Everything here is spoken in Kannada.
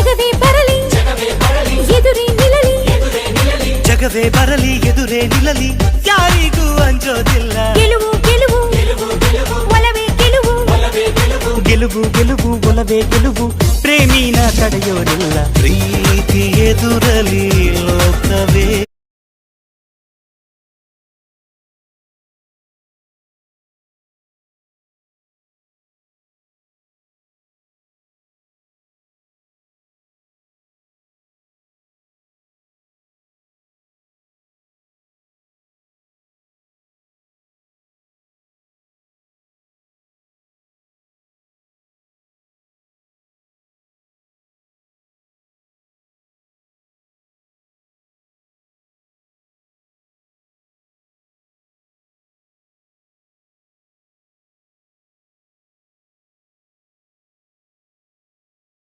ಜಗವೇ ಬರಲಿ ಎದುರೇ ನಿಲ್ಲಲಿ ಜಗವೇ ಬರಲಿ ಎದುರೇ ನಿಲ್ಲಲಿ ಯಾರಿಗೂ ಅಂಜೋದಿಲ್ಲ ಗೆಲುವು ಗೆಲುವು ಒಲವೇ ಗೆಲುವು ಗೆಲುವು ಗೆಲುವು ಒಲವೇ ಗೆಲುವು ಪ್ರೇಮಿನ ತಡೆಯೋರಿಲ್ಲ ಪ್ರೀತಿ ಎದುರಲಿ ಲೋಕವೇ